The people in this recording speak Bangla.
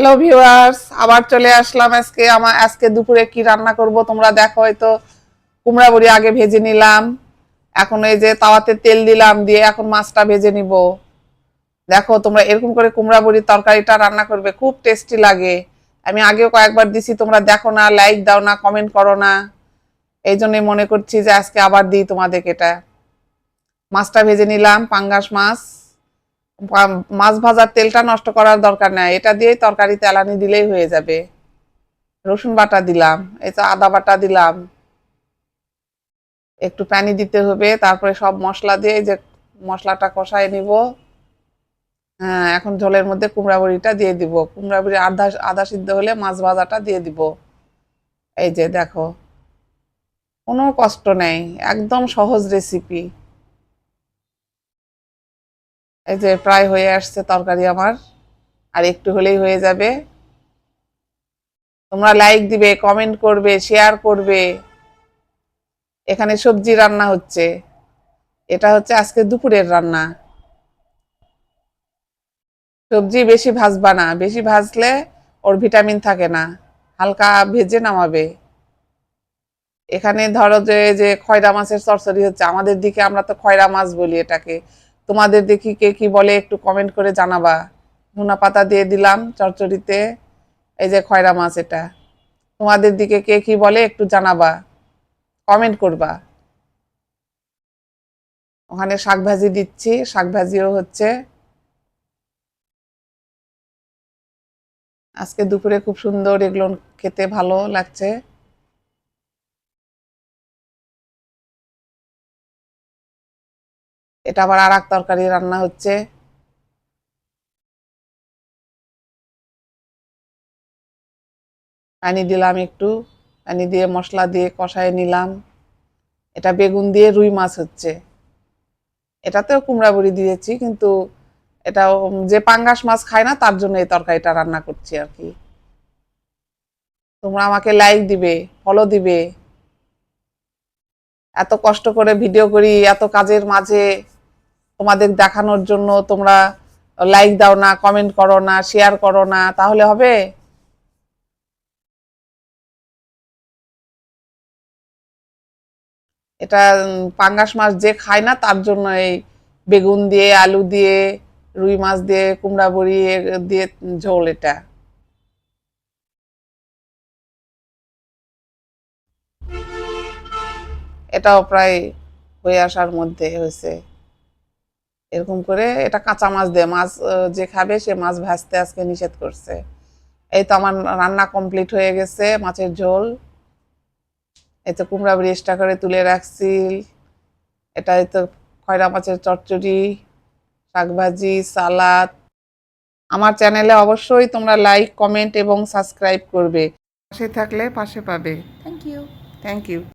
হ্যালো ভিউয়ার্স, আবার চলে আসলাম। আজকে দুপুরে কি রান্না করব তোমরা দেখো। হয়তো কুমড়া বড়ি আগে ভেজে নিলাম, এখন এই যে তাওয়াতে তেল দিলাম, দিয়ে এখন মাছটা ভেজে নিব। দেখো তোমরা এরকম করে কুমড়া বড়ির তরকারিটা রান্না করবে, খুব টেস্টি লাগে। আমি আগেও কয়েকবার দিছি, তোমরা দেখো না, লাইক দাও না, কমেন্ট করো না। এই জন্যই মনে করছি যে আজকে আবার দিই তোমাদেরকে এটা। মাছটা ভেজে নিলাম, পাঙ্গাস মাছ। মাছ ভাজার তেলটা নষ্ট করার দরকার নাই, এটা দিয়েই তরকারি তেলানি দিলেই হয়ে যাবে। রসুন বাটা দিলাম, এই তো আদা বাটা দিলাম, একটু পানি দিতে হবে, তারপরে সব মশলা দিয়ে এই যে মশলাটা কষায় নিব। হ্যাঁ, এখন ঝোলের মধ্যে কুমড়া বড়িটা দিয়ে দিব। কুমড়া বড়ি আধা আধা সিদ্ধ হলে মাছ ভাজাটা দিয়ে দিব। এই যে দেখো, কোনো কষ্ট নেই, একদম সহজ রেসিপি। এই যে প্রায় হয়ে আসছে তরকারি আমার, আর একটু হলেই হয়ে যাবে। তোমরা লাইক দিবে, কমেন্ট করবে, শেয়ার করবে। এখানে সবজি রান্না হচ্ছে, এটা হচ্ছে আজকে দুপুরের রান্না। সবজি বেশি ভাজবা না, বেশি ভাজলে ওর ভিটামিন থাকে না, হালকা ভেজে নামাবে। এখানে ধরো যে যে খয়রা মাছের চচ্চড়ি হচ্ছে, আমাদের দিকে আমরা তো খয়রা মাছ বলি এটাকে। তোমাদের দেখি কে কি বলে একটু কমেন্ট করে জানাবা। ধনা পাতা দিয়ে দিলাম চচ্চড়িতে, এই যে খয়রা মাছ এটা। তোমাদের দিকে কে কি বলে একটু জানাবা, কমেন্ট করবা। ওখানে শাক ভাজি দিচ্ছি, শাক ভাজিও হচ্ছে। আজকে দুপুরে খুব সুন্দর এগুলো খেতে ভালো লাগছে। এটা আবার আর এক তরকারি রান্না হচ্ছে। পানি দিলাম একটু, পানি দিয়ে মশলা দিয়ে কষায় নিলাম। এটা বেগুন দিয়ে রুই মাছ হচ্ছে। এটাতেও কুমড়া বড়ি দিয়েছি, কিন্তু এটা যে পাঙ্গাস মাছ খায় না তার জন্য এই তরকারিটা রান্না করছি আর কি। তোমরা আমাকে লাইক দিবে, ফলো দিবে। এত কষ্ট করে ভিডিও করি, এত কাজের মাঝে তোমাদের দেখানোর জন্য তোমরা লাইক দাও না, কমেন্ট করো না, শেয়ার করো না, তাহলে হবে? এটা পাঙ্গাস মাছ যে খায় না তার জন্য এই বেগুন দিয়ে, আলু দিয়ে, রুই মাছ দিয়ে, কুমড়া বড়ি দিয়ে ঝোল এটা। এটাও প্রায় হয়ে আসার মধ্যে হয়েছে। এরকম করে এটা কাঁচা মাছ দিয়ে, মাছ যে খাবে সে মাছ ভাজতে আজকে নিষেধ করছে। এই তো আমার রান্না কমপ্লিট হয়ে গেছে, মাছের ঝোল। এই তো কুমড়া বড়ি এক্সট্রা করে তুলে রাখছি। এটা এই তো খয়রা মাছের চচ্চড়ি, শাকভাজি, সালাদ। আমার চ্যানেলে অবশ্যই তোমরা লাইক, কমেন্ট এবং সাবস্ক্রাইব করবে। পাশে থাকলে পাশে পাবে। Thank you. Thank you.